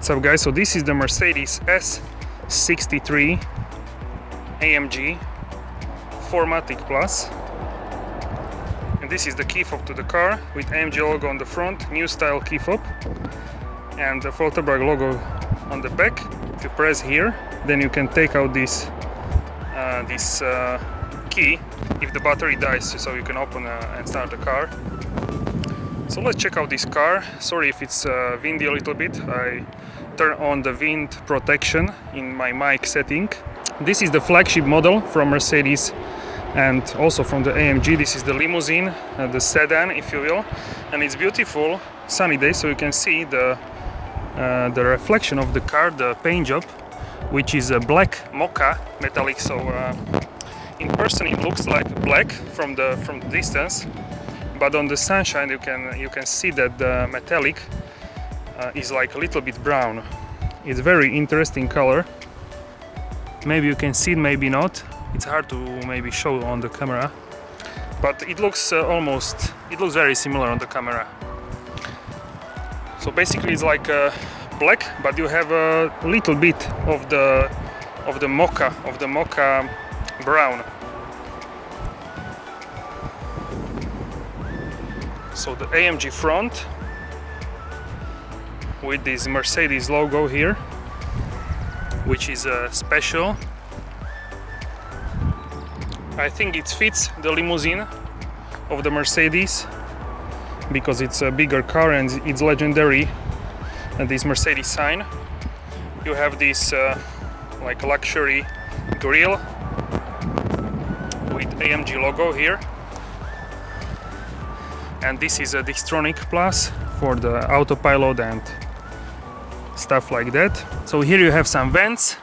What's up guys, so this is the Mercedes S63 AMG 4MATIC Plus, and this is the key fob to the car with AMG logo on the front, new style key fob, and the Volterberg logo on the back. If you press here, then you can take out this key if the battery dies, so you can open and start the car. So let's check out this car. Sorry if it's windy a little bit. I turn on the wind protection in my mic setting. This is the flagship model from Mercedes and also from the AMG. This is the limousine, the sedan if you will, and it's beautiful sunny day, so you can see the reflection of the car, the paint job, which is a black mocha metallic. So in person it looks like black from the distance, but on the sunshine you can see that the metallic is like a little bit brown. It's very interesting color. Maybe you can see it, maybe not. It's hard to maybe show on the camera, but it looks it looks very similar on the camera. So basically it's like black, but you have a little bit of the mocha brown. So the AMG front with this Mercedes logo here, which is special. I think it fits the limousine of the Mercedes because it's a bigger car and it's legendary. And this Mercedes sign, you have this like luxury grille with AMG logo here. And this is a Distronic Plus for the autopilot and stuff like that. So here you have some vents,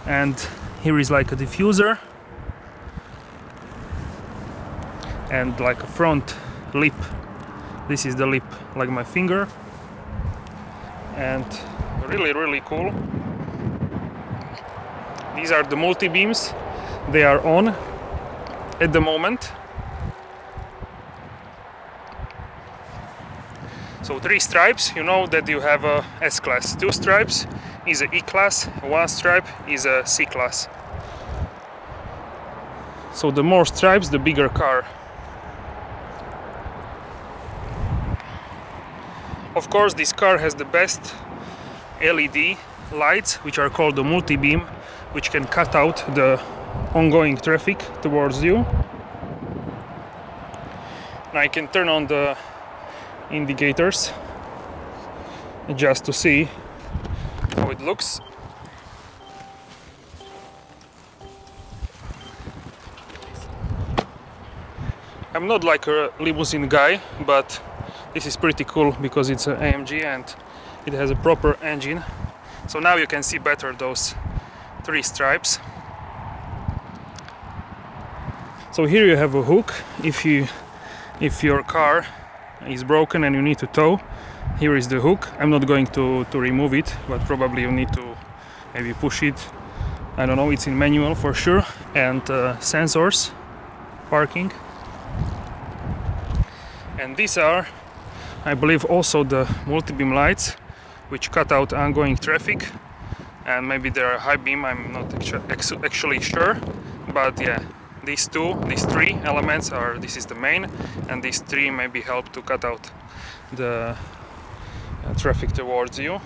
and here is like a diffuser and like a front lip. This is the lip, like my finger, and really cool. These are the multi-beams. They are on at the moment. So 3 stripes, you know that you have a S-Class. 2 stripes is a E-Class, 1 stripe is a C-Class. So the more stripes, the bigger car. Of course, this car has the best LED lights, which are called the multi-beam, which can cut out the ongoing traffic towards you. Now I can turn on the indicators just to see how it looks. I'm not like a limousine guy, but this is pretty cool because it's an AMG and it has a proper engine. So now you can see better those 3 stripes. So here you have a hook. If your car is broken and you need to tow, here is the hook. I'm not going to remove it, but probably you need to maybe push it. I don't know, it's in manual for sure. And sensors, parking. And these are, I believe, also the multi-beam lights, which cut out ongoing traffic. And maybe they are high beam, I'm not actually sure, but yeah. These 3 elements are, this is the main, and these 3 maybe help to cut out the traffic towards you.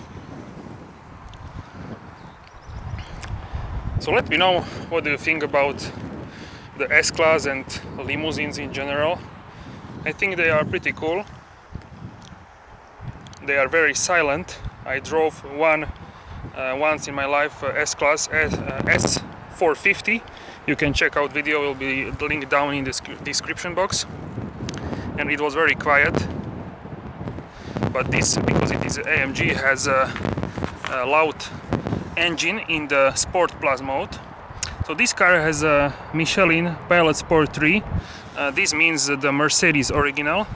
So let me know what do you think about the S-Class and limousines in general. I think they are pretty cool. They are very silent. I drove one once in my life, S-Class, S450. You can check out video, will be linked down in the description box, and it was very quiet. But this, because it is AMG, has a loud engine in the Sport Plus mode. So this car has a Michelin Pilot Sport 3. This means the Mercedes original,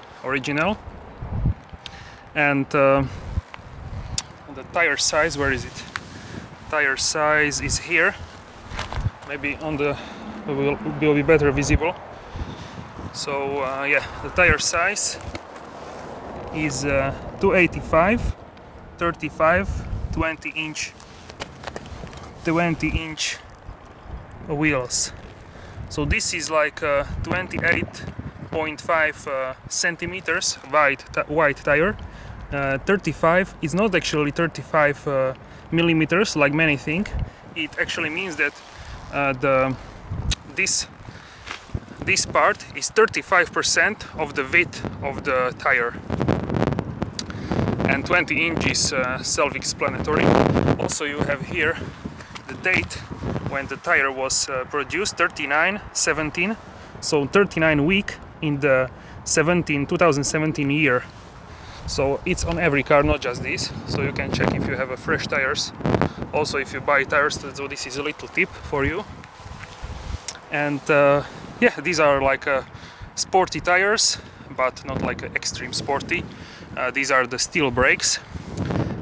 and the tire size, where is it? Tire size is here. Maybe on the will be better visible. So yeah, the tire size is 285, 35, 20-inch wheels. So this is like 28.5 centimeters wide tire. 35 is not actually 35 millimeters like many think. It actually means that this part is 35% of the width of the tire, and 20 inches self-explanatory. Also, you have here the date when the tire was produced, 39/17, so 39 week in the 2017 year. So it's on every car, not just this, so you can check if you have fresh tires. Also, if you buy tires, so this is a little tip for you. And yeah, these are like sporty tires, but not like extreme sporty. These are the steel brakes,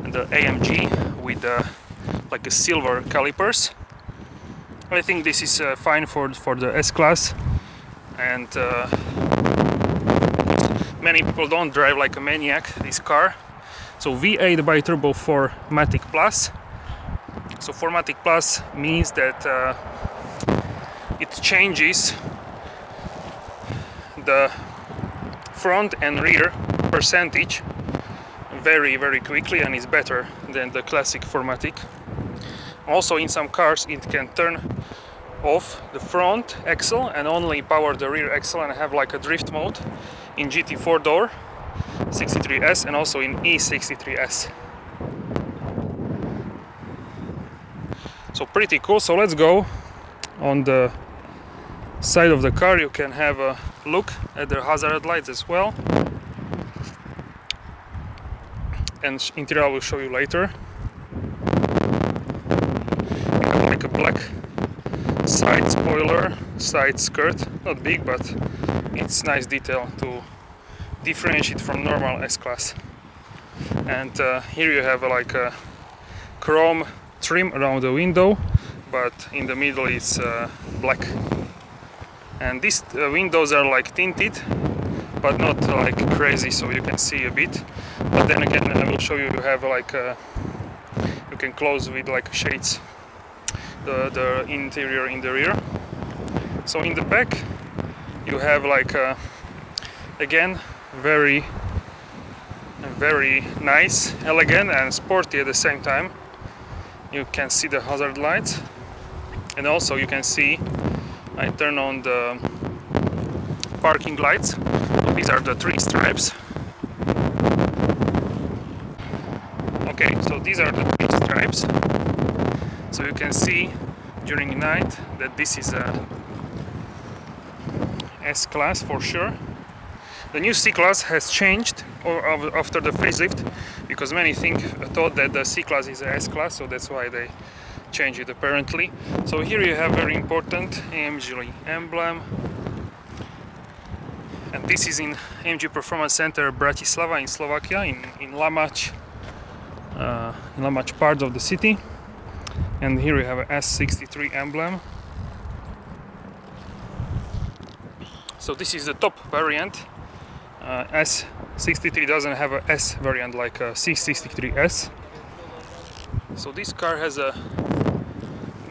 and the AMG with like a silver calipers. I think this is fine for the S-Class, and many people don't drive like a maniac this car. So V8 bi-turbo 4MATIC Plus. So 4MATIC Plus means that it changes the front and rear percentage very quickly, and is better than the classic 4MATIC. Also, in some cars it can turn off the front axle and only power the rear axle, and have like a drift mode in GT 4-door 63S and also in E63S. So pretty cool. So let's go on the side of the car. You can have a look at the hazard lights as well, and interior I will show you later. You have like a black side spoiler, side skirt, not big, but it's nice detail to differentiate from normal S-Class. And here you have like a chrome trim around the window, but in the middle it's black. And these windows are like tinted, but not like crazy, so you can see a bit. But then again, I will show you, you have like you can close with like shades the interior in the rear. So in the back you have like again very nice, elegant and sporty at the same time. You can see the hazard lights, and also you can see I turn on the parking lights. So these are the 3 stripes. Okay, so these are the 3 stripes. So you can see during night that this is a S-Class for sure. The new C-Class has changed after the facelift, because many thought that the C-Class is a S-Class, so that's why they changed it apparently. So here you have very important AMG emblem, and this is in AMG Performance Center Bratislava in Slovakia, in Lamač part of the city. And here we have a S63 emblem. So this is the top variant. S63 doesn't have a S variant like a C63S. So this car has a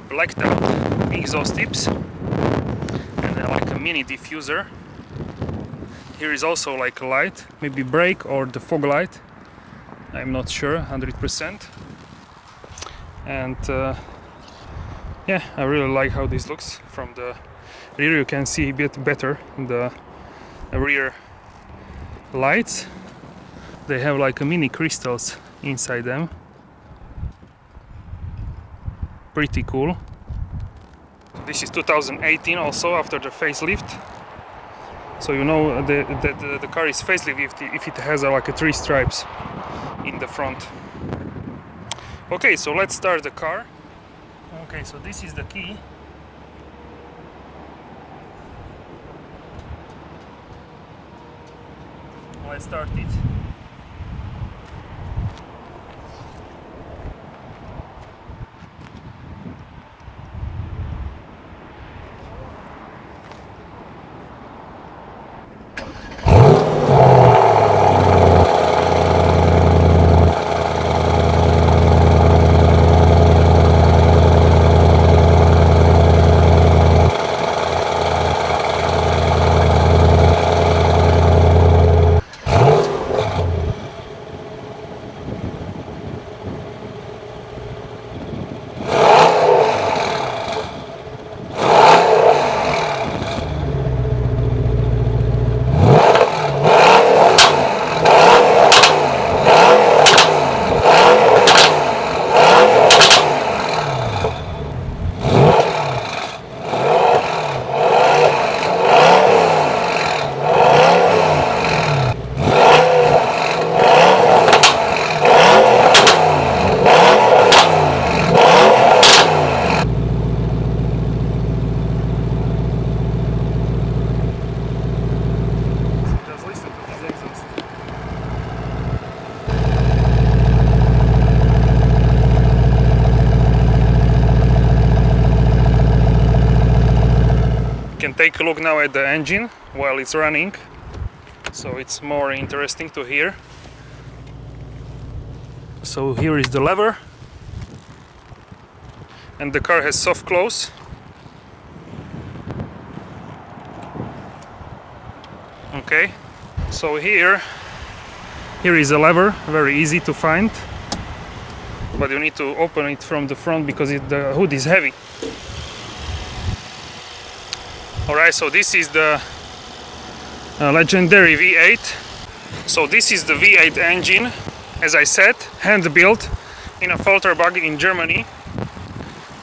blacked out exhaust tips and like a mini diffuser. Here is also like a light, maybe brake or the fog light, I'm not sure 100%. And yeah, I really like how this looks. From the rear you can see a bit better the rear lights. They have like a mini crystals inside them. Pretty cool. This is 2018 also, after the facelift. So you know that the car is facelift if it has like a 3 stripes in the front. Okay, so let's start the car. Okay, so this is the key. Let's start it. take a look now at the engine while it's running, so it's more interesting to hear. So here is the lever, and the car has soft close. Okay, so here is a lever, very easy to find, but you need to open it from the front because the hood is heavy. Alright, so this is the legendary V8. So this is the V8 engine, as I said, hand built in a Falterbug in Germany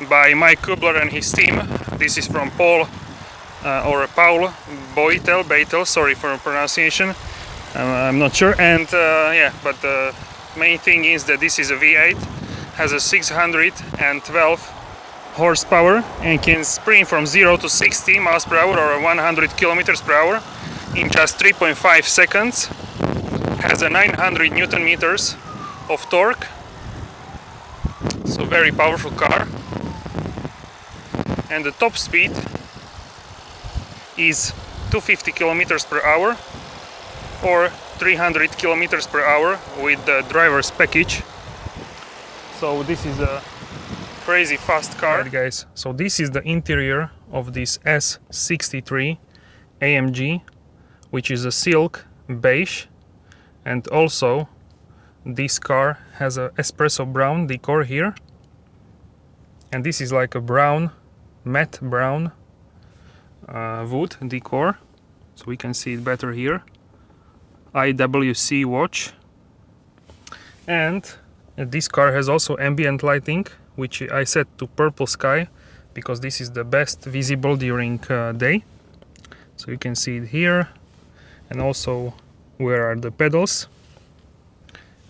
by Mike Kubler and his team. This is from Paul Beitel, sorry for pronunciation, I'm not sure. And yeah, but the main thing is that this is a V8, has a 612 horsepower and can sprint from 0 to 60 miles per hour or 100 kilometers per hour in just 3.5 seconds. Has a 900 Newton meters of torque, so very powerful car. And the top speed is 250 kilometers per hour or 300 kilometers per hour with the driver's package. So this is a crazy fast car. Right, guys, so this is the interior of this S63 AMG, which is a silk beige, and also this car has a espresso brown decor here, and this is like a brown, matte brown wood decor, so we can see it better here. IWC watch, and this car has also ambient lighting, which I set to purple sky because this is the best visible during day. So you can see it here, and also where are the pedals,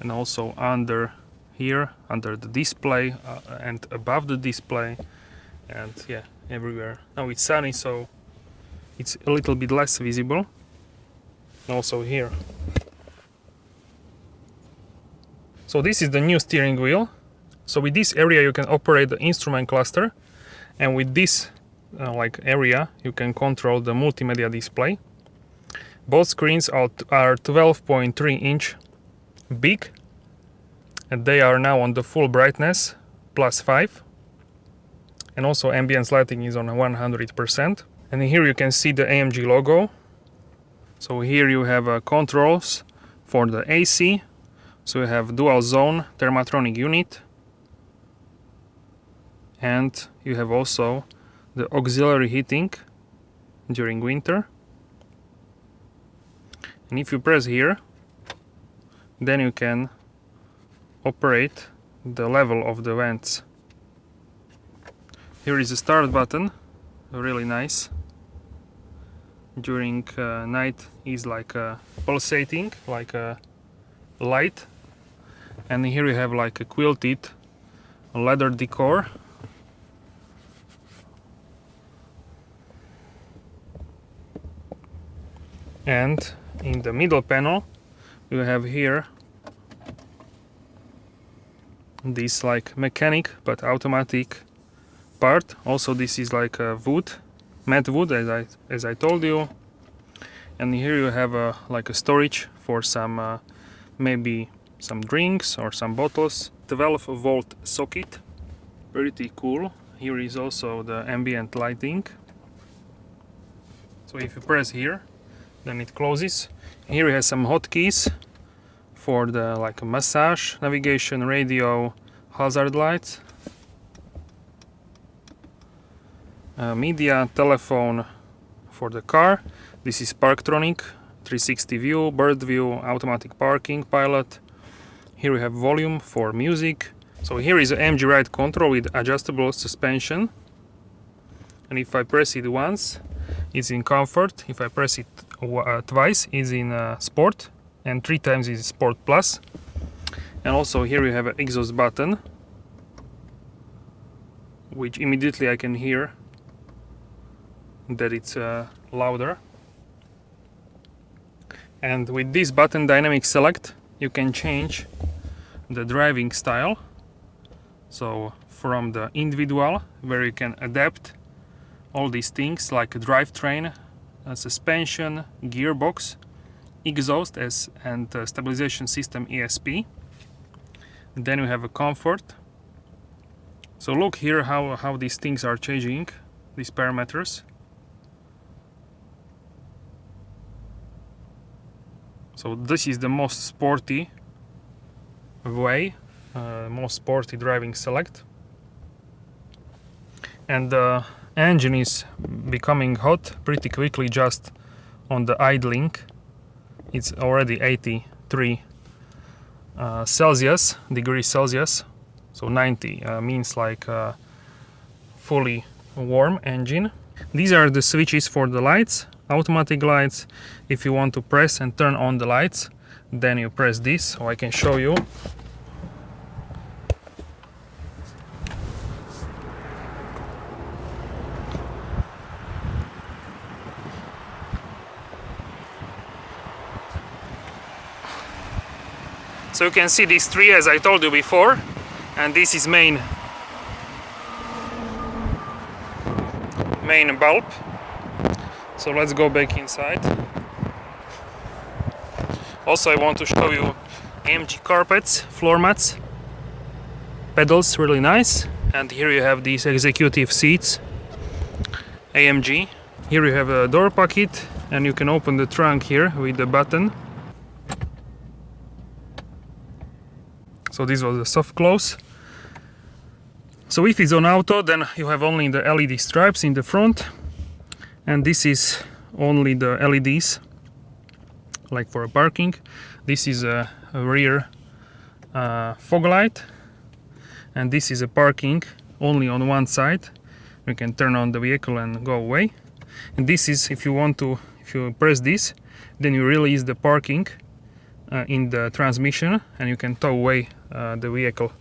and also under here, under the display and above the display, and yeah, everywhere. Now it's sunny, so it's a little bit less visible. Also here. So this is the new steering wheel. So with this area you can operate the instrument cluster, and with this like area you can control the multimedia display. Both screens are 12.3 inch big, and they are now on the full brightness +5, and also ambient lighting is on 100%. And here you can see the AMG logo. So here you have controls for the AC, so you have dual zone thermatronic unit, and you have also the auxiliary heating during winter. And if you press here, then you can operate the level of the vents. Here is the start button, really nice. During night is like pulsating, like a light. And here you have like a quilted leather decor. And in the middle panel you have here this like mechanic but automatic part. Also this is like a wood, matte wood, as I told you. And here you have like a storage for some maybe some drinks or some bottles. 12-volt socket, pretty cool. Here is also the ambient lighting. So if you press here, then it closes. Here you have some hotkeys for the like massage, navigation, radio, hazard lights, media, telephone for the car. This is Parktronic, 360 view, bird view, automatic parking, pilot. Here we have volume for music. So here is an AMG ride control with adjustable suspension. And if I press it once, it's in comfort. If I press it twice, it's in sport, and 3 times is sport plus. And also here you have an exhaust button, which immediately I can hear that it's louder. And with this button dynamic select, you can change the driving style. So from the individual, where you can adapt all these things like a drivetrain, a suspension, gearbox, exhaust and stabilization system ESP. Then we have a comfort. So look here how these things are changing, these parameters. So this is the most sporty way, most sporty driving select. And the engine is becoming hot pretty quickly just on the idling. It's already 83 degrees Celsius, so 90 means like a fully warm engine. These are the switches for the lights, automatic lights. If you want to press and turn on the lights, then you press this, so I can show you. So you can see these three as I told you before, and this is main bulb. So let's go back inside. Also I want to show you AMG carpets, floor mats, pedals, really nice. And here you have these executive seats, AMG. Here you have a door pocket and you can open the trunk here with the button. So this was a soft close. So if it's on auto, then you have only the LED stripes in the front, and this is only the LEDs, like for a parking. This is a rear fog light, and this is a parking only on one side. You can turn on the vehicle and go away. And this is, if you press this, then you release the parking in the transmission, and you can tow away the vehicle.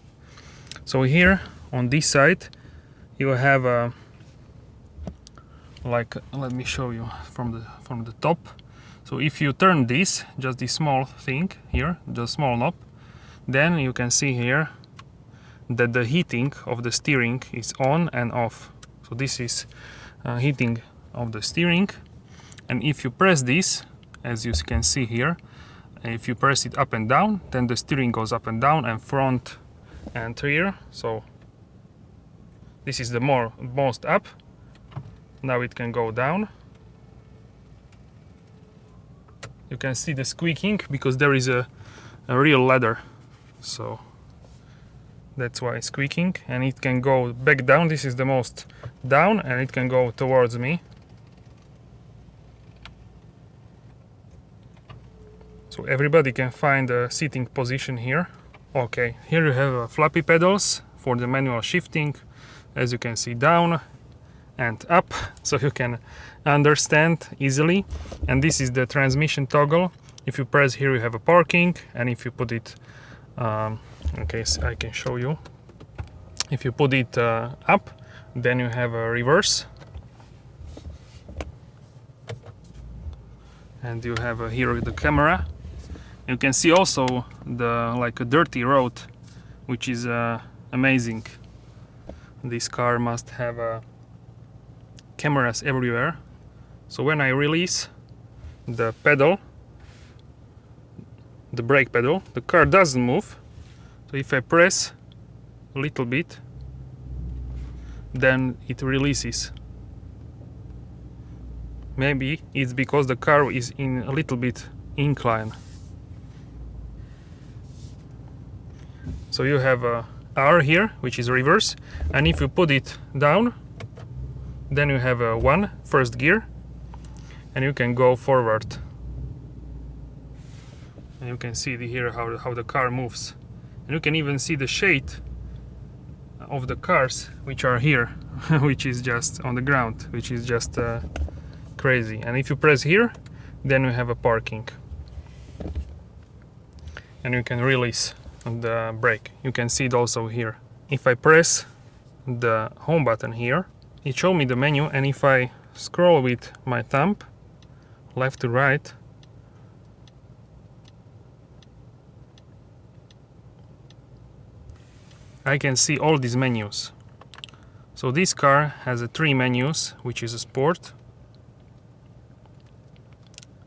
So here on this side you have a, like, let me show you from the top. So if you turn this, just this small thing here, the small knob, then you can see here that the heating of the steering is on and off. So this is heating of the steering, and if you press this, as you can see here, if you press it up and down, then the steering goes up and down, and front and rear. So this is the most up. Now it can go down. You can see the squeaking because there is a real ladder, so that's why it's squeaking. And it can go back down. This is the most down, and it can go towards me. So everybody can find a sitting position here. Okay, here you have floppy pedals for the manual shifting, as you can see, down and up, so you can understand easily. And this is the transmission toggle. If you press here, you have a parking, and if you put it, okay, so I can show you. If you put it up, then you have a reverse, and you have here the camera. You can see also the like a dirty road, which is amazing. This car must have cameras everywhere. So when I release the pedal, the brake pedal, the car doesn't move. So if I press a little bit, then it releases. Maybe it's because the car is in a little bit incline. So you have a R here, which is reverse, and if you put it down, then you have a first gear, and you can go forward. And you can see here how the car moves, and you can even see the shade of the cars which are here, which is just on the ground, which is just crazy. And if you press here, then you have a parking, and you can release the brake. You can see it also here. If I press the home button here, it shows me the menu, and if I scroll with my thumb left to right, I can see all these menus. So this car has three menus, which is a sport,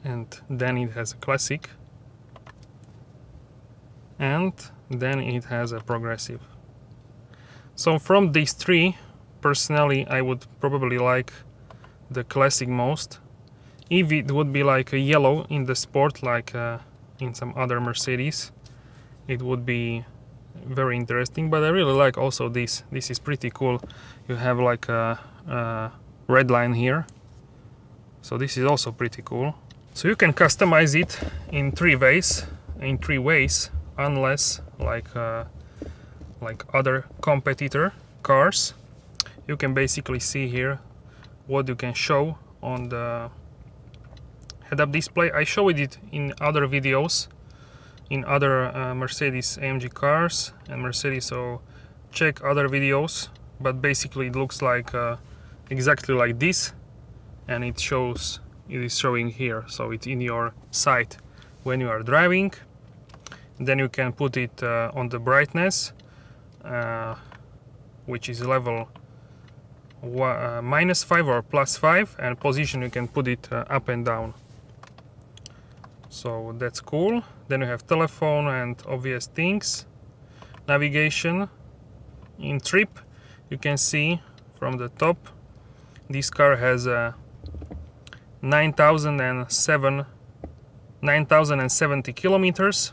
and then it has a classic, and then it has a progressive. So from these three, personally I would probably like the classic most. If it would be like a yellow in the sport, like in some other Mercedes, it would be very interesting. But I really like also this. This is pretty cool. You have like a red line here, so this is also pretty cool. So you can customize it in three ways, unless like other competitor cars. You can basically see here what you can show on the head-up display. I showed it in other videos, in other Mercedes AMG cars and Mercedes, so check other videos. But basically it looks like exactly like this, and it is showing here, so it's in your sight when you are driving. Then you can put it on the brightness, which is level -5 or +5, and position you can put it up and down. So that's cool. Then you have telephone and obvious things. Navigation. In trip, you can see from the top, this car has 9,070 kilometers,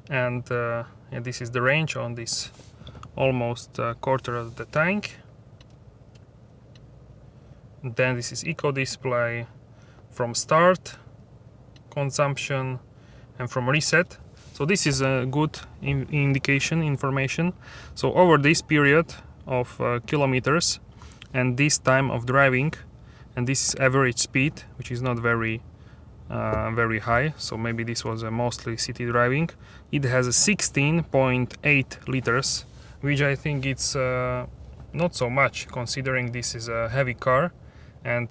and this is the range on this almost quarter of the tank. Then this is eco display from start, consumption, and from reset. So this is a good information. So over this period of kilometers and this time of driving, and this is average speed, which is not very high, so maybe this was mostly city driving, it has a 16.8 liters, which I think it's not so much, considering this is a heavy car and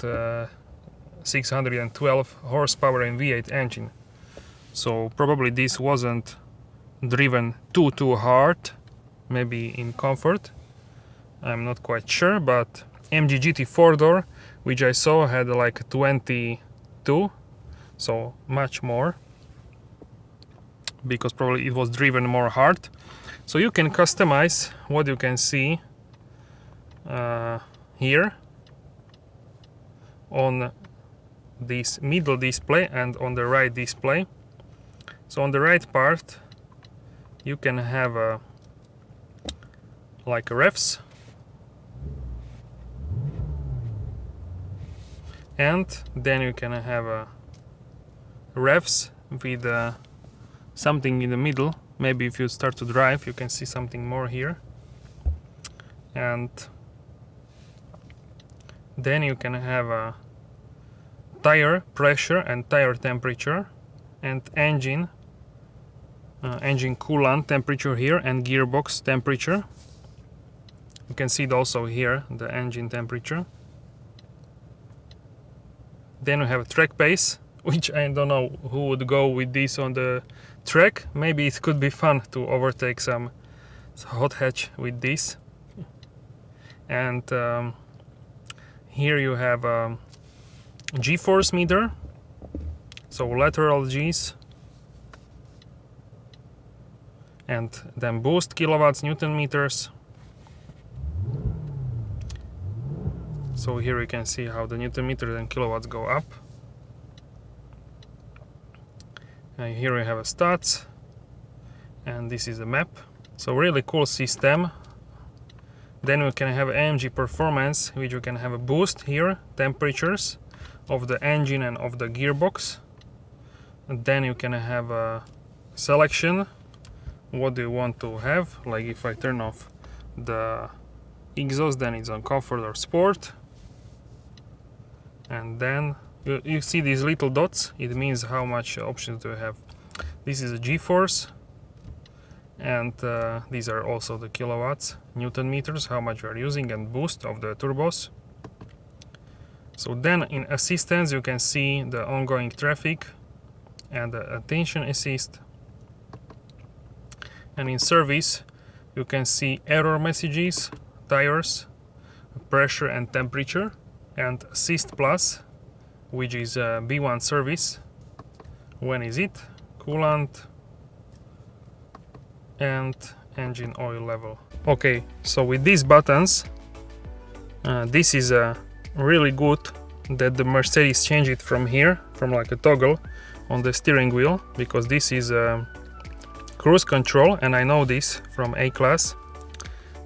612 horsepower and V8 engine. So probably this wasn't driven too hard, maybe in comfort, I'm not quite sure. But AMG GT 4-door, which I saw, had like 22, so much more, because probably it was driven more hard. So you can customize what you can see here on this middle display and on the right display. So on the right part you can have like refs, and then you can have refs with something in the middle. Maybe if you start to drive you can see something more here, and then you can have tire pressure and tire temperature, and engine coolant temperature here, and gearbox temperature. You can see it also here, the engine temperature. Then we have track pace, which I don't know who would go with this on the track. Maybe it could be fun to overtake some hot hatch with this. And here you have G-force meter, so lateral G's, and then boost kilowatts, Newton meters. So here you can see how the Newton meters and kilowatts go up. And here we have a stats, and this is a map. So really cool system. Then we can have AMG performance, which you can have a boost here, temperatures of the engine and of the gearbox. And then you can have a selection, what do you want to have. Like if I turn off the exhaust, then it's on comfort or sport. And then you see these little dots, it means how much options do you have. This is a G-force, and these are also the kilowatts, Newton meters, how much you are using, and boost of the turbos. So then in assistance you can see the ongoing traffic and the attention assist. And in service you can see error messages, tires, pressure and temperature, and Assist Plus, which is B1 service. When is it? Coolant and engine oil level. Okay, so with these buttons, this is really good that the Mercedes changed it from here, from like a toggle on the steering wheel, because this is cruise control, and I know this from A-Class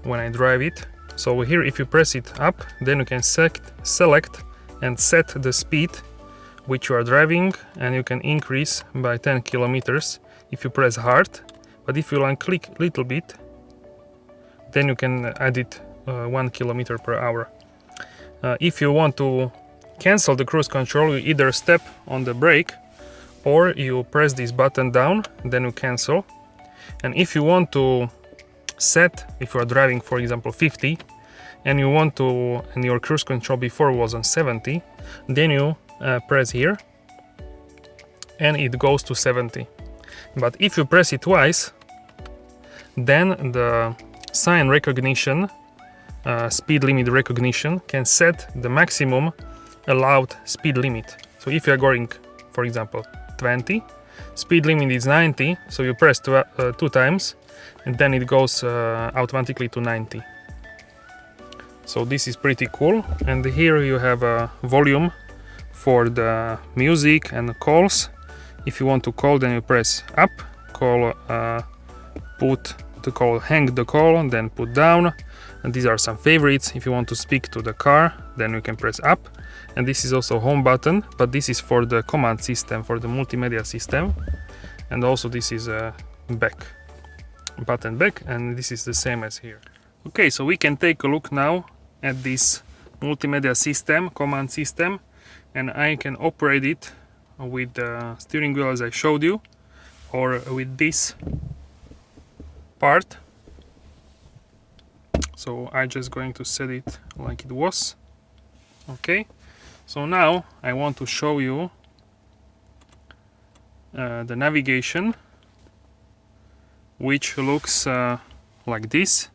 when I drive it. So here, if you press it up, then you can select and set the speed which you are driving, and you can increase by 10 kilometers if you press hard. But if you unclick a little bit, then you can add it 1 kilometer per hour. If you want to cancel the cruise control, you either step on the brake or you press this button down, then you cancel. And if you want to set, if you are driving for example 50 and you want to, and your cruise control before was on 70, then you press here and it goes to 70. But if you press it twice, then the sign recognition, speed limit recognition, can set the maximum allowed speed limit. So if you are going, for example, 20, speed limit is 90, so you press two times and then it goes automatically to 90. So this is pretty cool. And here you have a volume for the music and calls. If you want to call, then you press up, call, put the call, hang the call, and then put down. And these are some favorites. If you want to speak to the car, then you can press up. And this is also home button, but this is for the command system, for the multimedia system. And also this is a back, button back, and this is the same as here. Okay, so we can take a look now at this multimedia system, command system, and I can operate it with the steering wheel as I showed you, or with this part. So I'm just going to set it like it was. Okay, so now I want to show you the navigation, which looks like this.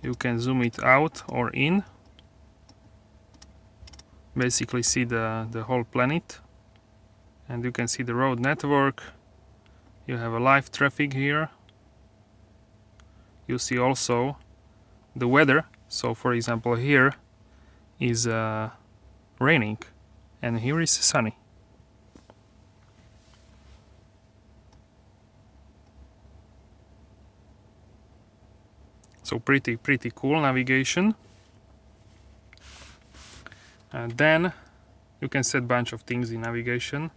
You can zoom it out or in. Basically see the whole planet, and you can see the road network. You have a live traffic here. You see also the weather. So for example, here is raining and here is sunny. So pretty cool navigation. And then you can set a bunch of things in navigation.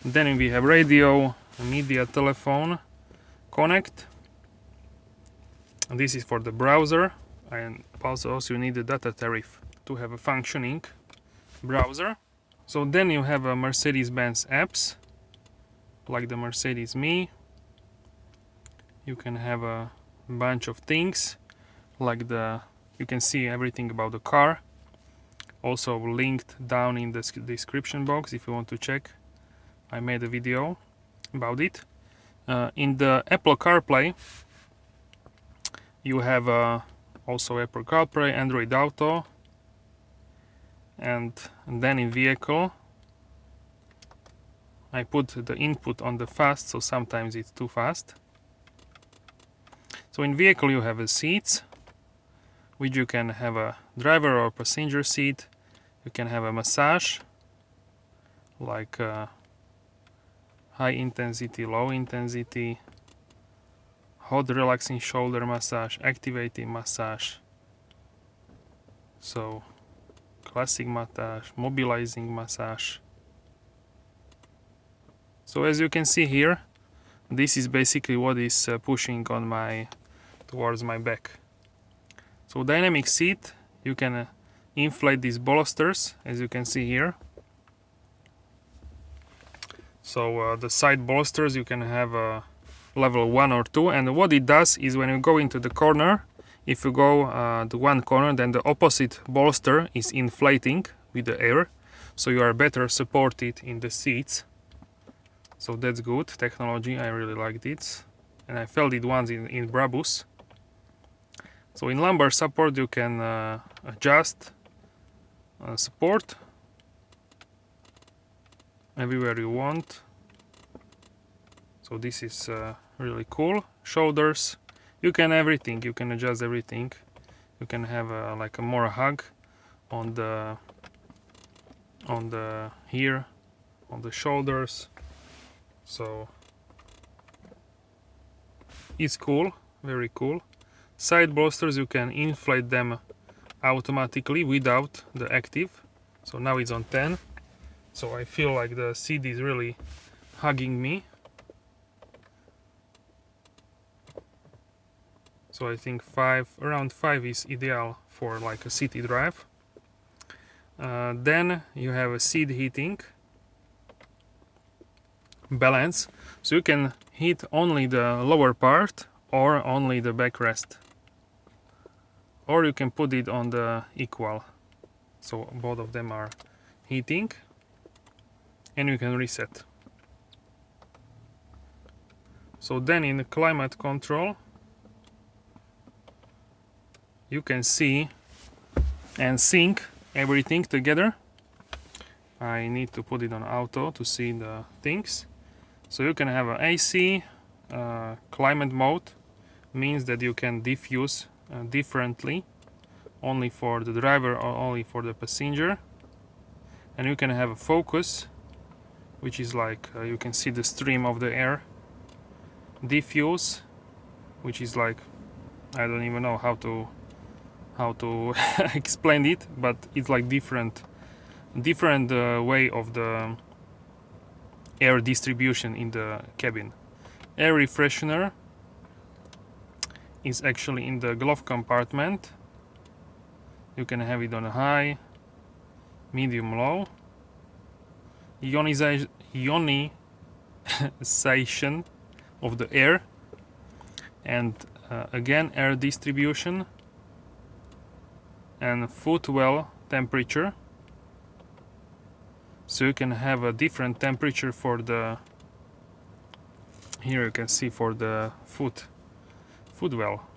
Then we have radio, media, telephone, connect. And this is for the browser, and also you need a data tariff to have a functioning browser. So then you have a Mercedes-Benz apps, like the Mercedes Me. You can have a bunch of things, like you can see everything about the car. Also linked down in the description box if you want to check. I made a video about it. In the Apple CarPlay, you have also Apple CarPlay, Android Auto, and then in vehicle, I put the input on the fast, so sometimes it's too fast. So in vehicle you have a seats, which you can have a driver or passenger seat. You can have a massage, like high intensity, low intensity, hot relaxing shoulder massage, activating massage, so classic massage, mobilizing massage. So as you can see here, this is basically what is pushing on towards my back. So dynamic seat, you can inflate these bolsters, as you can see here. So the side bolsters, you can have level 1 or 2, and what it does is when you go into the corner, if you go to one corner, then the opposite bolster is inflating with the air, so you are better supported in the seats. So that's good technology, I really liked it, and I felt it once in Brabus. So in lumbar support you can adjust support everywhere you want. So this is really cool. Shoulders, you can everything, you can adjust everything. You can have like a more hug on the here on the shoulders. So it's cool, very cool. Side bolsters, you can inflate them automatically without the active. So now it's on 10. So I feel like the seat is really hugging me. So I think around 5 is ideal for like a city drive. Then you have a seat heating balance. So you can heat only the lower part or only the backrest. Or you can put it on the equal. So both of them are heating. And you can reset. So then in the climate control, you can see and sync everything together. I need to put it on auto to see the things. So you can have an AC climate mode, means that you can diffuse differently, only for the driver or only for the passenger. And you can have a focus, which is like you can see the stream of the air. Diffuse, which is like, I don't even know how to explain it, but it's like different way of the air distribution in the cabin. Air refreshener is actually in the glove compartment. You can have it on a high, medium, low. Ionization of the air, and again air distribution and footwell temperature. So you can have a different temperature for the, here you can see for the footwell.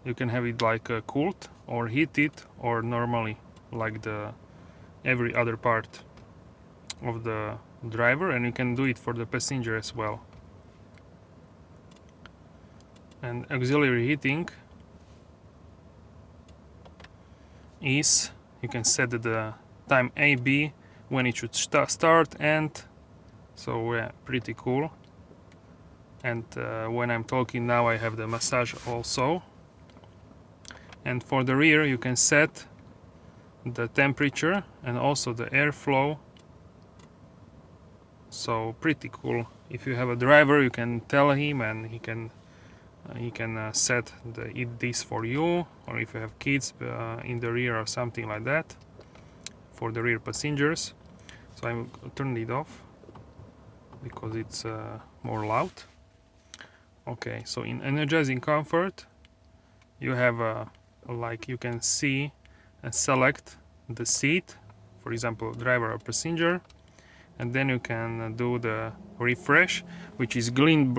You can have it like cooled or heated or normally like the every other part of the driver, and you can do it for the passenger as well. And auxiliary heating is, you can set the time AB when it should start, and so yeah, pretty cool. And when I'm talking now I have the massage also. And for the rear you can set the temperature and also the airflow. So pretty cool. If you have a driver you can tell him and he can set this for you, or if you have kids in the rear or something like that for the rear passengers. So I'm turning it off because it's more loud. Okay, so in energizing comfort you have like you can see and select the seat, for example driver or passenger, and then you can do the refresh, which is green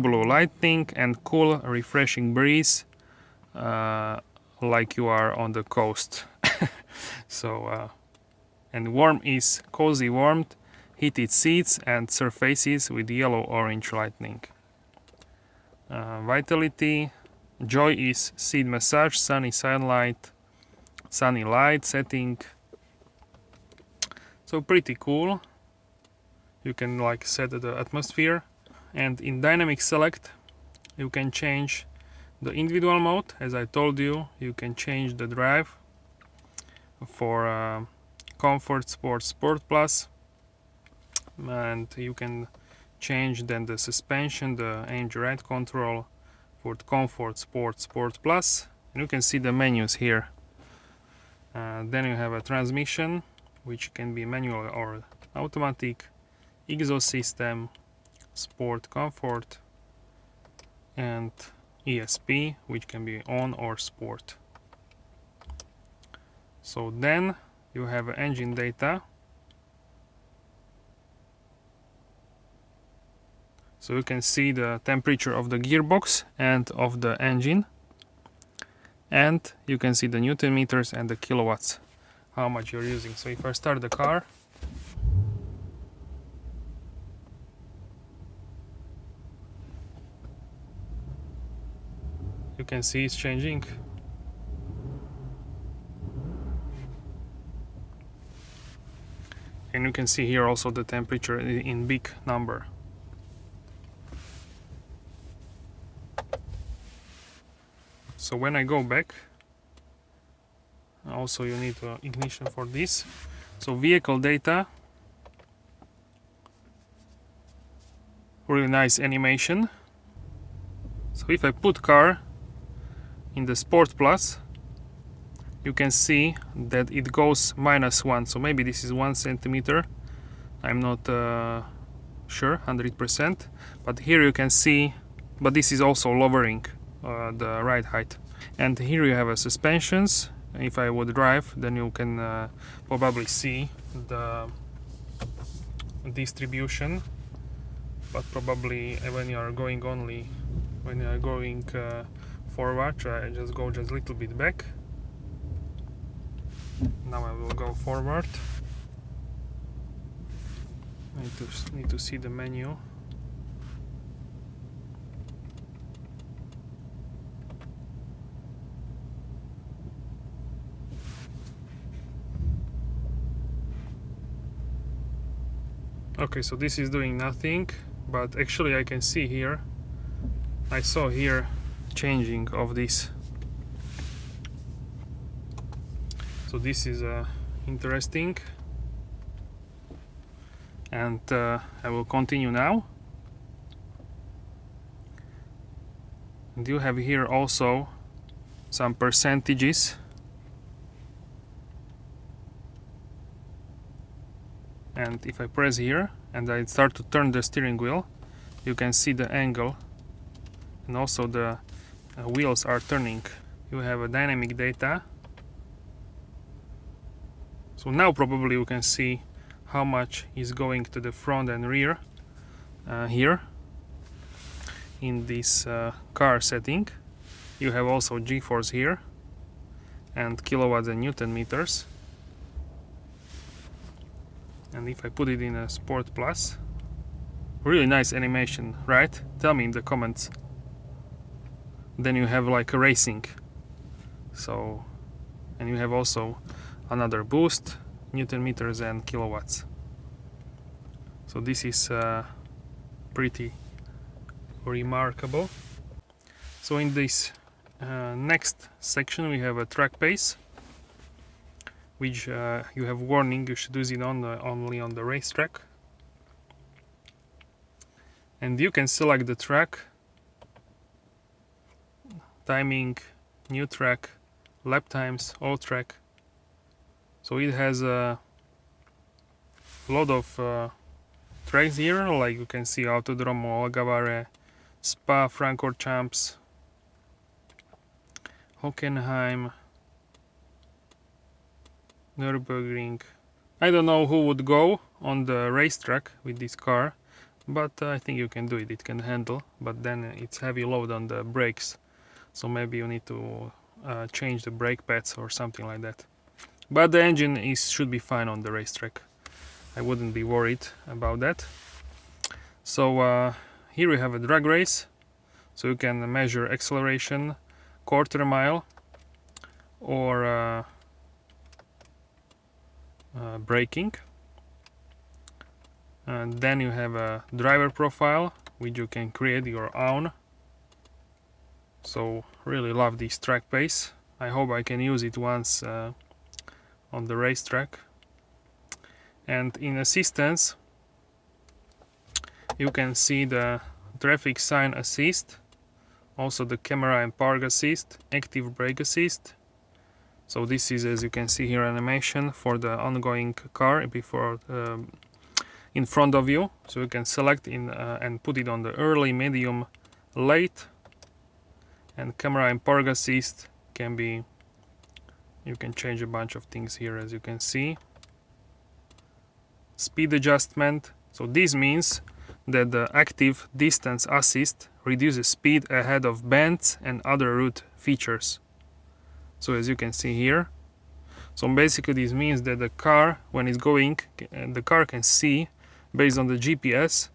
blue lighting and cool refreshing breeze, like you are on the coast. So and warm is cozy warmth, heated seats and surfaces with yellow orange lighting. Vitality, joy is seat massage, sunny sunlight, sunny light setting. So pretty cool. You can like set the atmosphere, and in dynamic select you can change the individual mode. As I told you, you can change the drive for comfort, sport plus, and you can change then the suspension, the AMG ride control for comfort, sport plus, and you can see the menus here. Then you have a transmission, which can be manual or automatic, exhaust system, sport, comfort, and ESP, which can be on or sport. So then you have engine data. So you can see the temperature of the gearbox and of the engine. and you can see the Newton meters and the kilowatts, how much you're using. So if I start the car, you can see it's changing. And you can see here also the temperature in big number. So when I go back, also you need ignition for this. So vehicle data, really nice animation. So if I put car in the Sport Plus, you can see that it goes -1. So maybe this is 1 centimeter. I'm not sure 100%, but here you can see, but this is also lowering the ride height. And here you have a suspensions. If I would drive, then you can probably see the distribution, but probably when you are going forward, I just go just a little bit back. Now I will go forward. I need to see the menu. Okay, so this is doing nothing, but actually I can see here, I saw here changing of this. So this is interesting, and I will continue now. And you have here also some percentages. And if I press here and I start to turn the steering wheel, you can see the angle, and also the wheels are turning. You have a dynamic data. So now probably you can see how much is going to the front and rear here in this car setting. You have also G-force here and kilowatts and Newton meters. And if I put it in a Sport Plus, really nice animation, right? Tell me in the comments. Then you have like a racing. So, and you have also another boost, Newton meters and kilowatts. So this is pretty remarkable. So in this next section we have a track pace, which you have warning you should use it only on the racetrack. And you can select the track, timing, new track, lap times, all track. So it has a lot of tracks here, like you can see Autodromo, Algarve, Spa, Francorchamps, Hockenheim, Nürburgring. I don't know who would go on the racetrack with this car, but I think you can do it. It can handle, but then it's heavy load on the brakes, so maybe you need to change the brake pads or something like that. But the engine should be fine on the racetrack. I wouldn't be worried about that. So here we have a drag race, so you can measure acceleration, quarter mile, or braking. And then you have a driver profile, which you can create your own. So really love this track pace. I hope I can use it once on the racetrack. And in assistance you can see the traffic sign assist, also the camera and park assist, active brake assist. So this is, as you can see here, animation for the ongoing car before in front of you. So you can select and put it on the early, medium, late. And camera and park assist can be, you can change a bunch of things here, as you can see. Speed adjustment. So this means that the active distance assist reduces speed ahead of bends and other route features. So as you can see here, so basically this means that the car, when it's going, the car can see based on the GPS,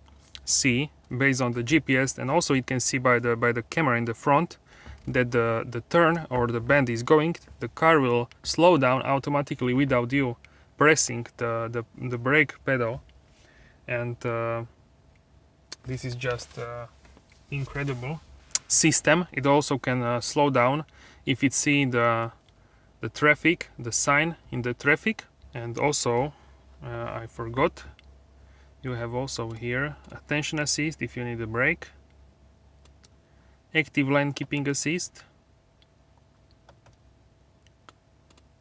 and also it can see by the camera in the front that the turn or the bend is going. The car will slow down automatically without you pressing the brake pedal, and this is just incredible system. It also can slow down if it sees the traffic, the sign in the traffic. And also I forgot, you have also here attention assist if you need a brake, active lane keeping assist,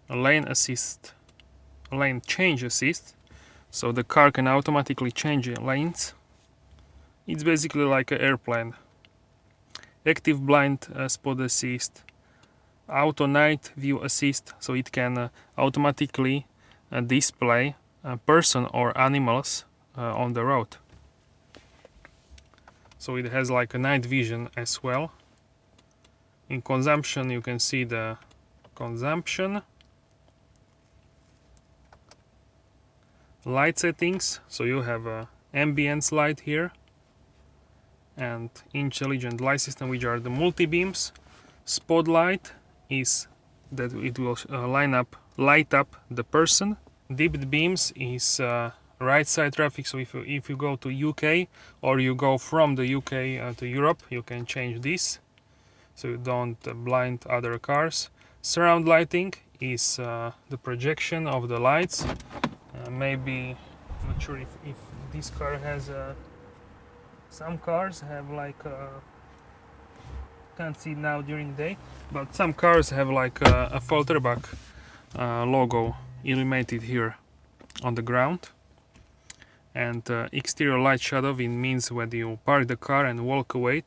a lane assist, a lane change assist, so the car can automatically change lanes. It's basically like an airplane. Active blind spot assist, auto night view assist, so it can automatically display a person or animals on the road. So it has like a night vision as well. In consumption you can see the consumption, light settings, so you have a ambient light here, and intelligent light system, which are the multi beams. Spotlight is that it will light up the person. Dipped beams is right side traffic, so if you go to UK or you go from the UK to Europe, you can change this so you don't blind other cars. Surround lighting is the projection of the lights. Maybe, not sure if this car has some cars have like can't see now during the day, but some cars have like a Volterbach logo illuminated here on the ground. And exterior light shadow, it means when you park the car and walk away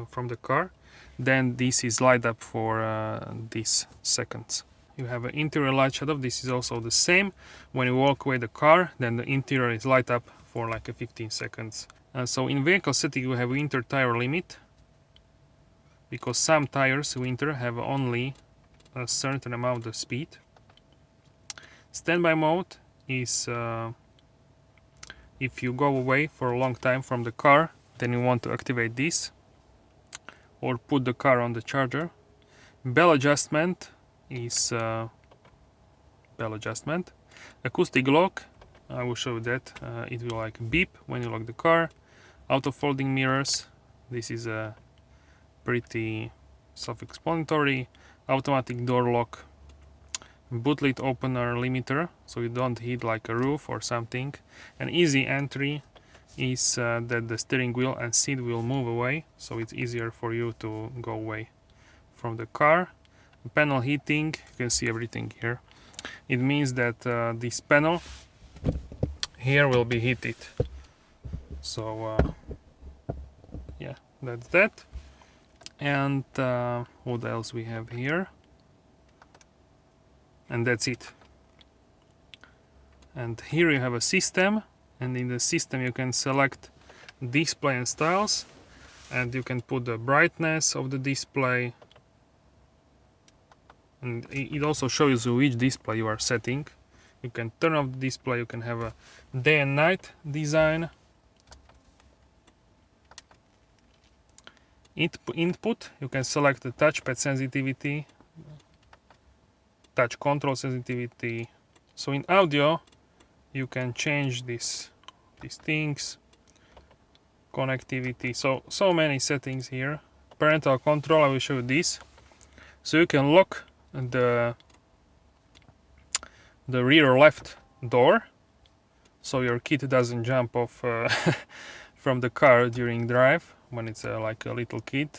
from the car, then this is light up for these seconds. You have an interior light shadow, this is also the same. When you walk away the car, then the interior is light up for like 15 seconds. So in vehicle setting you have winter tire limit, because some tires winter have only a certain amount of speed. Standby mode is if you go away for a long time from the car, then you want to activate this or put the car on the charger. Bell adjustment is bell adjustment. Acoustic lock, I will show you that. It will like beep when you lock the car. Auto folding mirrors, this is pretty self-explanatory. Automatic door lock. Boot lid opener limiter, so you don't hit like a roof or something. An easy entry is that the steering wheel and seat will move away, so it's easier for you to go away from the car. Panel heating, you can see everything here. It means that this panel here will be heated. So yeah, that's that. And what else we have here? And that's it. And here you have a system, and in the system you can select display and styles, and you can put the brightness of the display, and it also shows you which display you are setting. You can turn off the display, you can have a day and night design. Input, you can select the touchpad sensitivity, touch control sensitivity. So in audio you can change these things, connectivity, so many settings here. Parental control, I will show you this. So you can lock the rear left door so your kid doesn't jump off from the car during drive when it's like a little kid.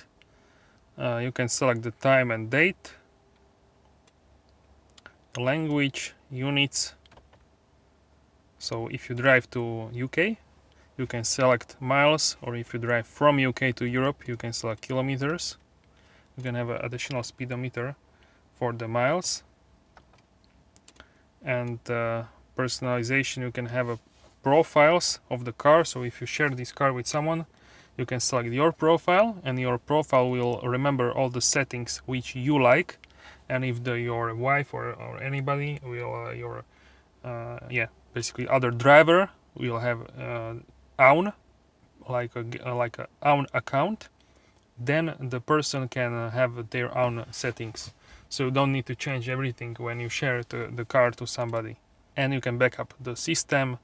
You can select the time and date, language, units. So if you drive to UK, you can select miles, or if you drive from UK to Europe, you can select kilometers. You can have an additional speedometer for the miles. And personalization, you can have profiles of the car. So if you share this car with someone, you can select your profile, and your profile will remember all the settings which you like, and if your wife or anybody will basically other driver will have own like a own account, then the person can have their own settings, so you don't need to change everything when you share the car to somebody, and you can back up the system.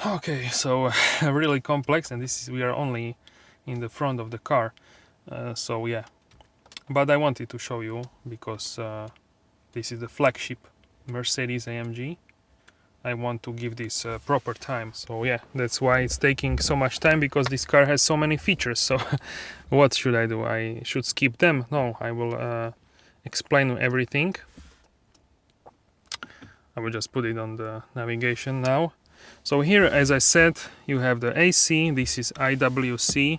Okay, so really complex, and we are only in the front of the car, so yeah, but I wanted to show you because this is the flagship Mercedes AMG. I want to give this proper time, so yeah, that's why it's taking so much time, because this car has so many features. So what should I do? I should skip them? No, I will explain everything. I will just put it on the navigation now. So here, as I said, you have the AC. This is IWC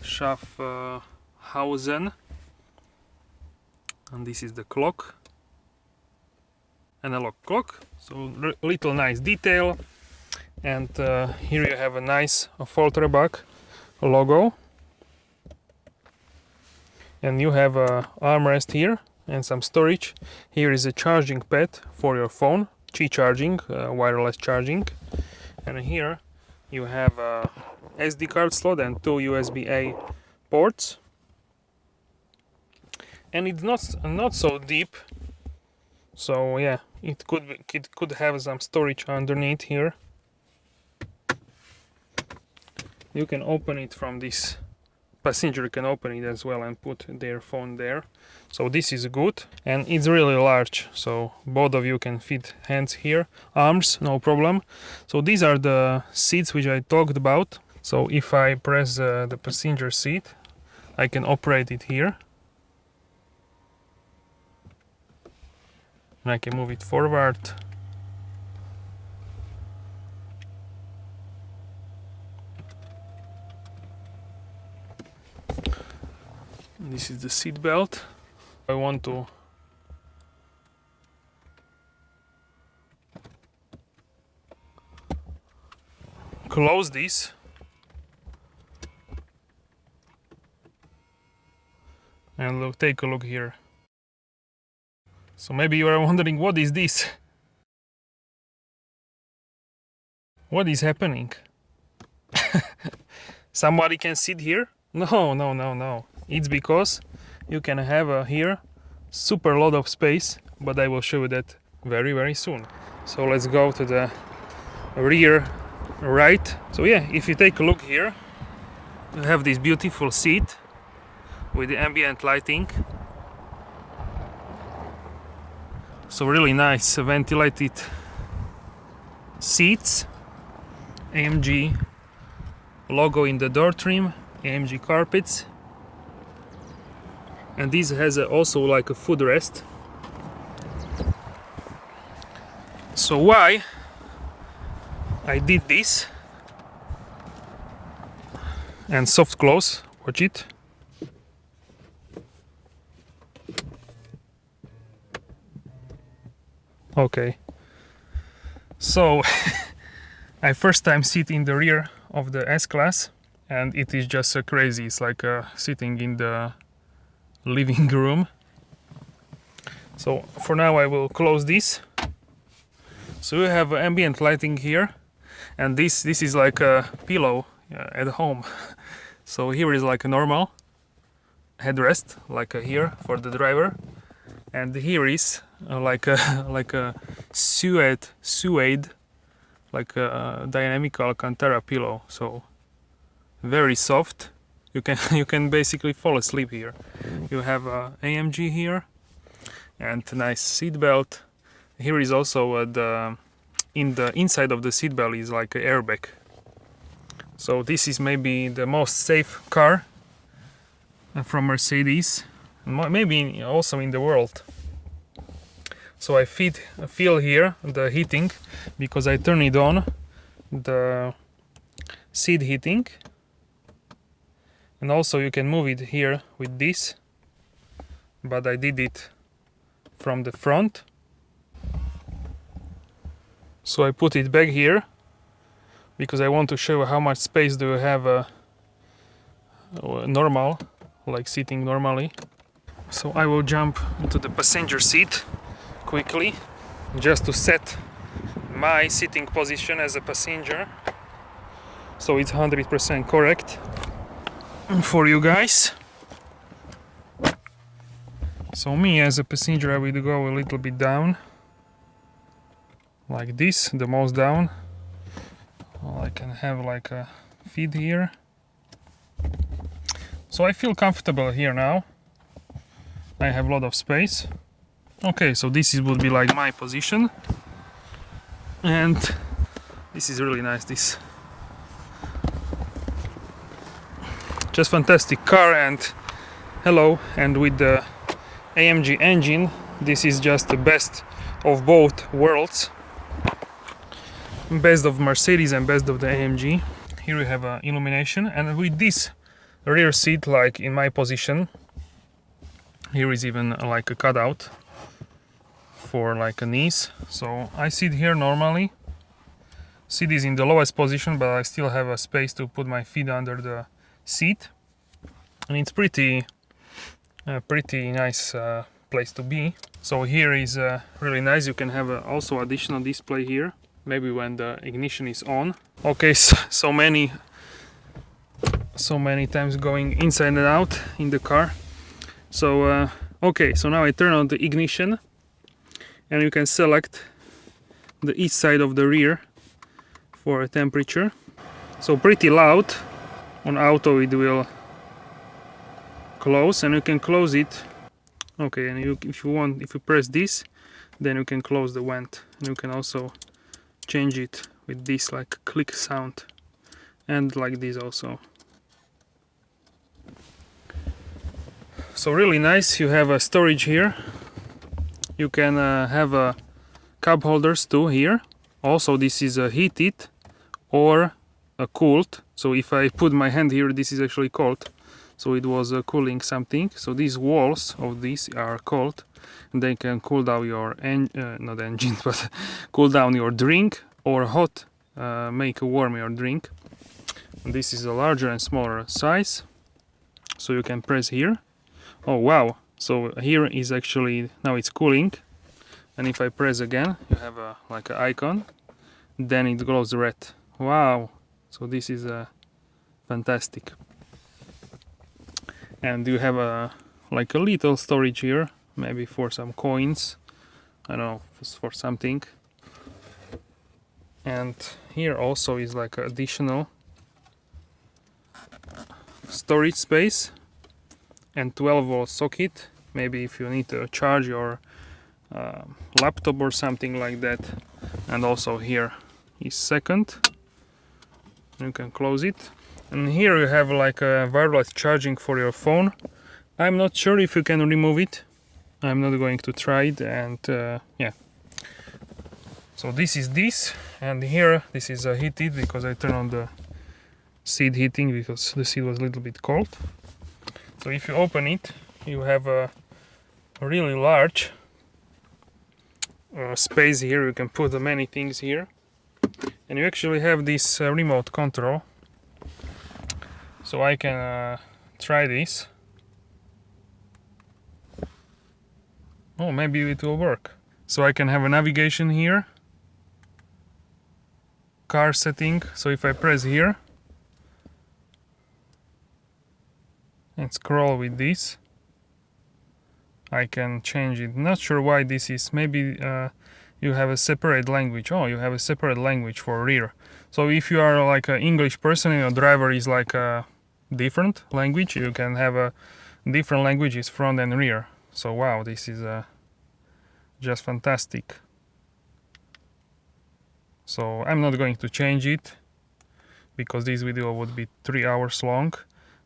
Schaffhausen, and this is the clock, analog clock, so little nice detail. And here you have a nice Volterbach logo, and you have a armrest here and some storage. Here is a charging pad for your phone, Qi charging, wireless charging, and here you have a SD card slot and 2 USB-A ports, and it's not so deep. So yeah, it could have some storage underneath here. You can open it from this. Passenger can open it as well and put their phone there. So this is good, and it's really large, so both of you can fit hands here, arms, no problem. So these are the seats which I talked about. So if I press the passenger seat, I can operate it here. And I can move it forward. This is the seat belt. I want to close this. And look, take a look here. So maybe you are wondering, what is this? What is happening? Somebody can sit here? No. It's because you can have here super lot of space, but I will show you that very soon. So let's go to the rear right. So yeah, if you take a look here, you have this beautiful seat with the ambient lighting. So really nice ventilated seats, AMG logo in the door trim, AMG carpets, and this has also like a footrest. So why I did this, and soft close, watch it. Okay, so I first time sit in the rear of the S-Class, and it is just crazy. It's like sitting in the living room. So for now I will close this. So you have ambient lighting here, and this is like a pillow at home. So here is like a normal headrest, like here for the driver, and here is like a suede, like a dynamic Alcantara pillow. So very soft. You can basically fall asleep here. You have AMG here, and a nice seat belt. Here is also in the inside of the seat belt is like an airbag. So this is maybe the most safe car from Mercedes, maybe also in the world. So I feel here the heating, because I turn it on, the seat heating, and also you can move it here with this, but I did it from the front. So I put it back here because I want to show how much space do you have normal, like sitting normally. So I will jump into the passenger seat quickly, just to set my sitting position as a passenger, so it's 100% correct for you guys. So me as a passenger, I will go a little bit down, like this, the most down. I can have like a feed here. So I feel comfortable here now. I have a lot of space. Okay, so this would be like my position. And this is really nice, this. Just fantastic car, and hello, and with the AMG engine, this is just the best of both worlds. Best of Mercedes and best of the AMG. Here we have illumination, and with this rear seat, like in my position, here is even like a cutout for like a knees. So I sit here normally. Seat is in the lowest position, but I still have a space to put my feet under the seat, and it's pretty nice place to be. So here is really nice. You can have also additional display here, maybe when the ignition is on. Okay, so many times going inside and out in the car. So okay, so now I turn on the ignition, and you can select the east side of the rear for a temperature. So pretty loud. On auto it will close, and you can close it. Okay, and if you press this, then you can close the vent, and you can also change it with this like click sound, and like this also. So really nice. You have a storage here. You can have cup holders too here. Also, this is heated or cooled. So if I put my hand here, this is actually cold. So it was cooling something. So these walls of these are cold, and they can cool down your not engine, but cool down your drink, or hot, make warm your drink. And this is a larger and smaller size. So you can press here. Oh wow! So here is actually, now it's cooling, and if I press again, you have like an icon, then it glows red. Wow! So this is fantastic. And you have like a little storage here, maybe for some coins, I don't know, for something. And here also is like additional storage space, and 12-volt socket, maybe if you need to charge your laptop or something like that. And also here is second, you can close it. And here you have like a wireless charging for your phone. I'm not sure if you can remove it. I'm not going to try it. And yeah, so this is this, and here this is heated because I turned on the seat heating because the seat was a little bit cold. So if you open it, you have a really large space here. You can put many things here, and you actually have this remote control. So I can try this. Oh, maybe it will work. So I can have a navigation here, car setting. So if I press here and scroll with this, I can change it. Not sure why this is. Maybe you have a separate language. Oh, you have a separate language for rear. So if you are like an English person and your driver is like a different language, you can have a different languages front and rear. So wow, this is just fantastic. So I'm not going to change it because this video would be 3 hours long,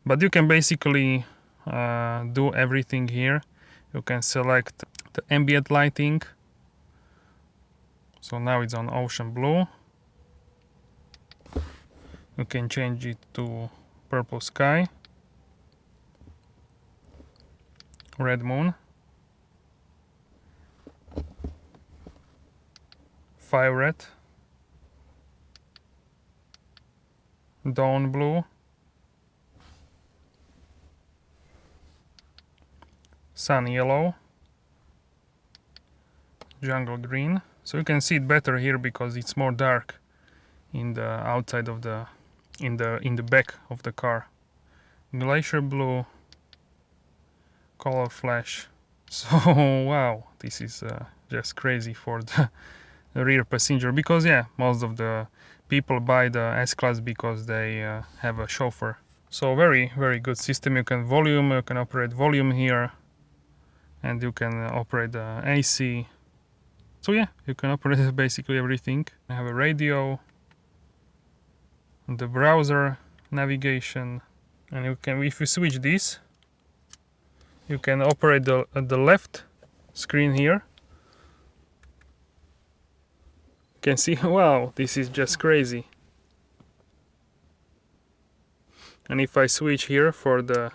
but you can basically do everything here. You can select the ambient lighting. So now it's on ocean blue. You can change it to purple sky, red moon, 5 red, dawn blue, sun yellow, jungle green. So you can see it better here because it's more dark in the outside of the in the back of the car. Glacier blue, color flash. So wow, this is just crazy for the rear passenger, because yeah, most of the people buy the S-Class because they have a chauffeur. So very good system. You can operate volume here, and you can operate the AC. So yeah, you can operate basically everything. I have a radio, the browser, navigation, and you can, if you switch this, you can operate the left screen here. You can see, wow, this is just crazy. And if I switch here for the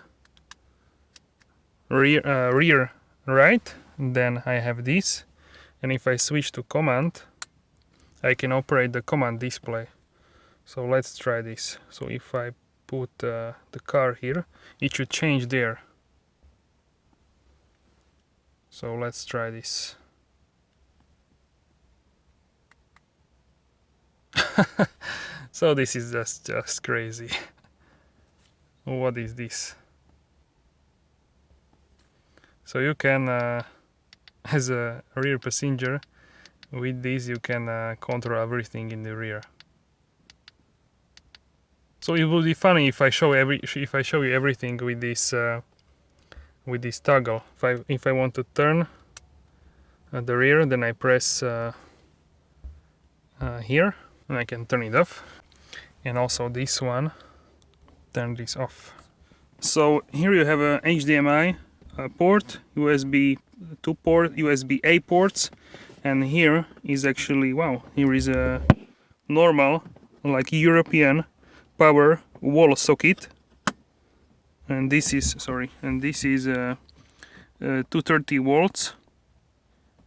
rear right, then I have this. And if I switch to command, I can operate the command display. So let's try this. So if I put the car here, it should change there. So let's try this. So this is just crazy. What is this? So you can, as a rear passenger, with this you can control everything in the rear. So it would be funny if I show you everything with this toggle. If I want to turn the rear, then I press here, and I can turn it off. And also this one, turn this off. So here you have a HDMI port, USB 2 port, USB A ports, and here is actually, wow, here is a normal, like European power wall socket, and this is 230 volts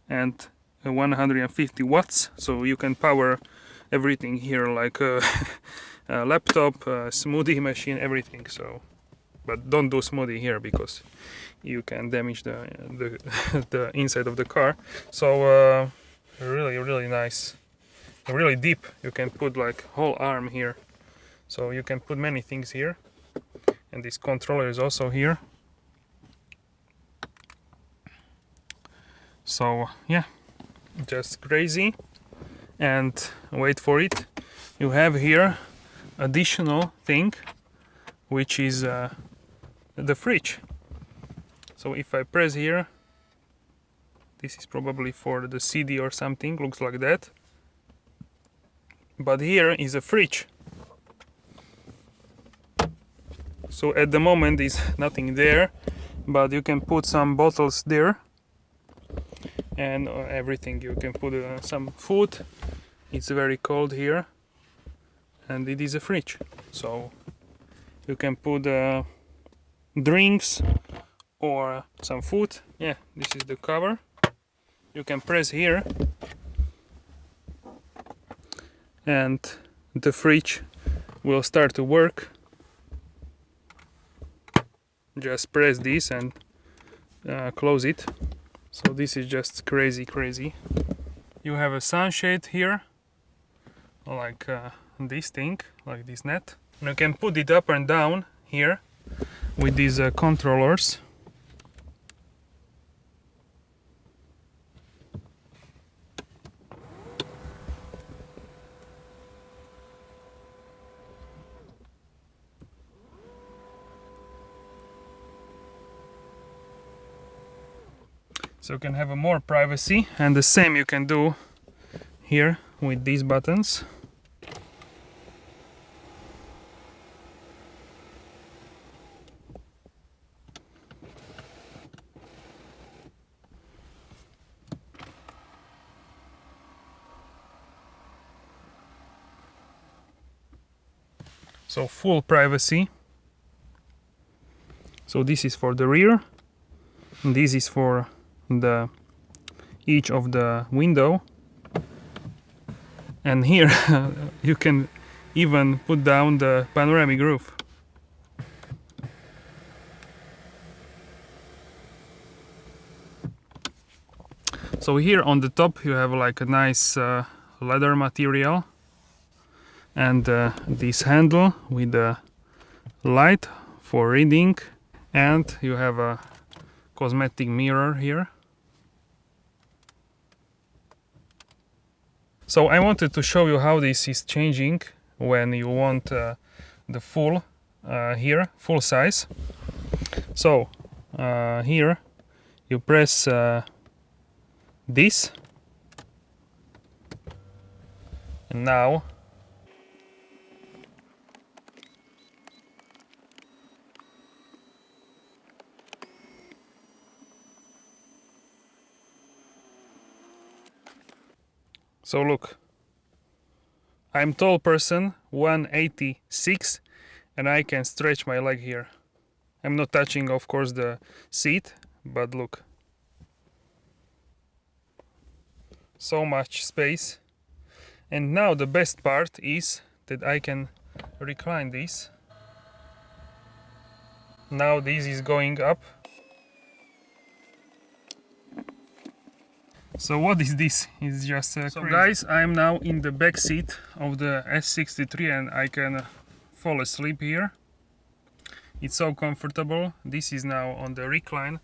and 150 watts, so you can power everything here, like a laptop, smoothie machine, everything. So, but don't do smoothie here because you can damage the inside of the car. So really nice, really deep. You can put like whole arm here, so you can put many things here. And this controller is also here. So yeah, just crazy. And wait for it, you have here additional thing, which is the fridge. So if I press here, this is probably for the CD or something, looks like that. But here is a fridge. So at the moment is nothing there, but you can put some bottles there and everything. You can put some food. It's very cold here, and it is a fridge, so you can put drinks or some food. Yeah, this is the cover. You can press here and the fridge will start to work. Just press this and close it. So this is just crazy. You have a sunshade here, like this thing, like this net. And you can put it up and down here with these controllers. So you can have more privacy, and the same you can do here with these buttons. So full privacy. So this is for the rear, and this is for the each of the window, and here you can even put down the panoramic roof. . So here on the top you have like a nice leather material, and this handle with the light for reading, and you have a cosmetic mirror here. So I wanted to show you how this is changing when you want the full here, full size. So here you press this, and now so look, I'm tall person, 186, and I can stretch my leg here. I'm not touching, of course, the seat, but look. So much space. And now the best part is that I can recline this. Now this is going up. So what is this? It's just so crazy. Guys, I'm now in the back seat of the S63 and I can fall asleep here. It's so comfortable. This is now on the recline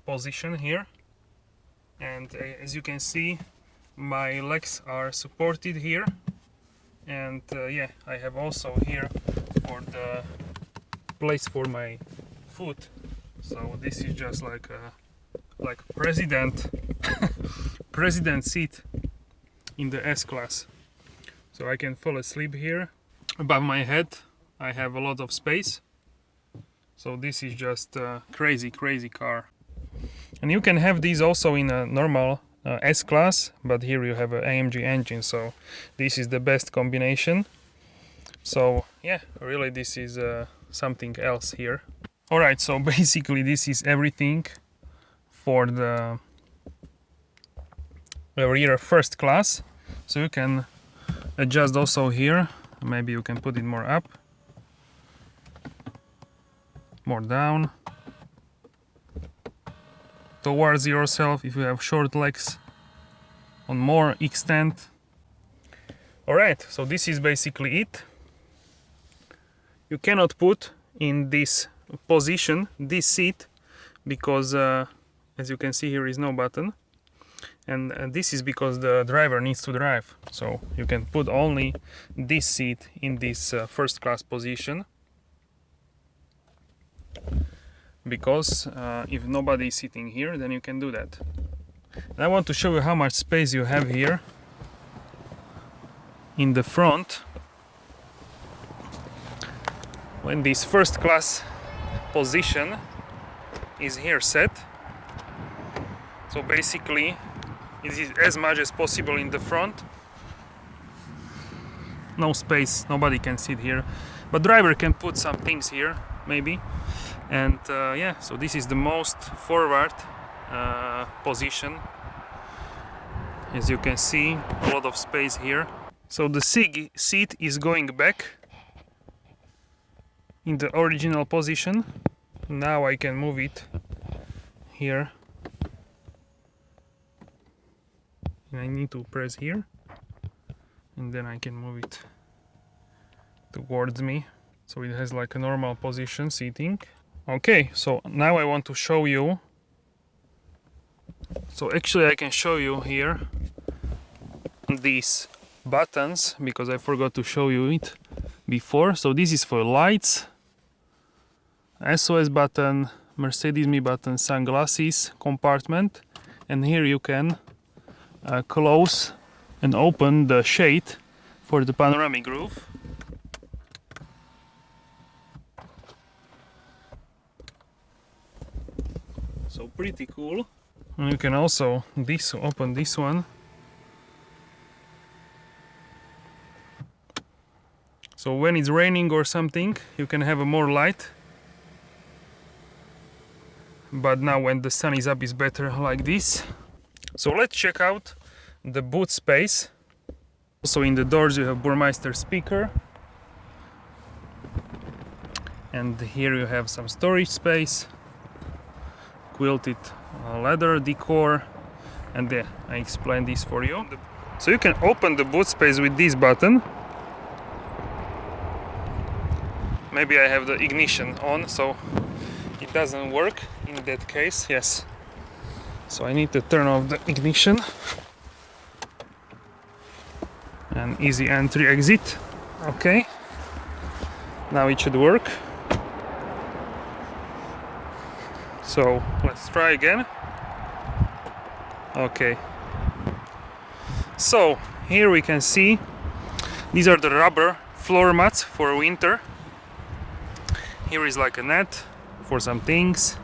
position here, and as you can see, my legs are supported here, and yeah, I have also here for the place for my foot. So this is just like president president seat in the S class. So I can fall asleep here. Above my head I have a lot of space. So this is just a crazy car. And you can have these also in a normal S class, but here you have an AMG engine, so this is the best combination. So yeah, really this is something else here. Alright, so basically this is everything for the rear first class. So you can adjust also here, maybe you can put it more up, more down, towards yourself if you have short legs, on more extent. Alright, so this is basically it. You cannot put in this position this seat because as you can see, here is no button, and this is because the driver needs to drive. So you can put only this seat in this first class position, because if nobody is sitting here, then you can do that. And I want to show you how much space you have here in the front when this first class position is here set. So basically it is as much as possible in the front. No space, nobody can sit here, but driver can put some things here maybe. And yeah, so this is the most forward position. As you can see, a lot of space here. So the seat is going back in the original position. Now I can move it here. And I need to press here, and then I can move it towards me. So it has like a normal position seating. Okay, so now I want to show you. So actually I can show you here these buttons, because I forgot to show you it before. So this is for lights, SOS button, Mercedes Me button, sunglasses compartment, and here you can close and open the shade for the panoramic roof. So pretty cool. And you can also open this one. So when it's raining or something, you can have a more light. But now when the sun is up, it's better like this. So let's check out the boot space. Also in the doors you have Burmeister speaker. And here you have some storage space. Quilted leather decor, and I explain this for you. So you can open the boot space with this button. Maybe I have the ignition on, so it doesn't work in that case. Yes. So I need to turn off the ignition. And easy entry exit. Okay. Now it should work. So let's try again. Okay. So here we can see these are the rubber floor mats for winter. Here is like a net for some things,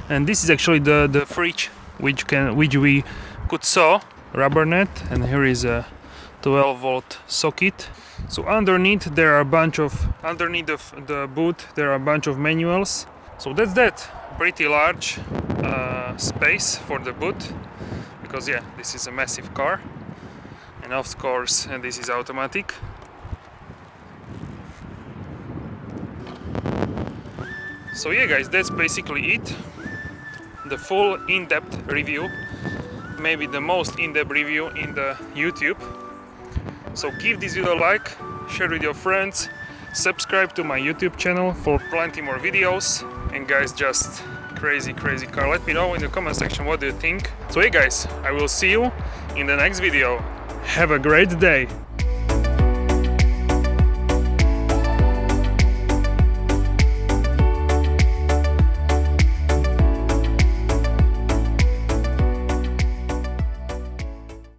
and this is actually the fridge which we could saw, rubber net, and here is a 12-volt socket. So underneath there are a bunch of the boot there are a bunch of manuals. So that's that. Pretty large space for the boot, because yeah, this is a massive car, and of course this is automatic. So yeah guys, that's basically it. The full in-depth review, maybe the most in-depth review in the YouTube. So give this video a like, share with your friends, subscribe to my YouTube channel for plenty more videos. And guys, just crazy car. Let me know in the comment section what do you think. So hey guys, I will see you in the next video. Have a great day.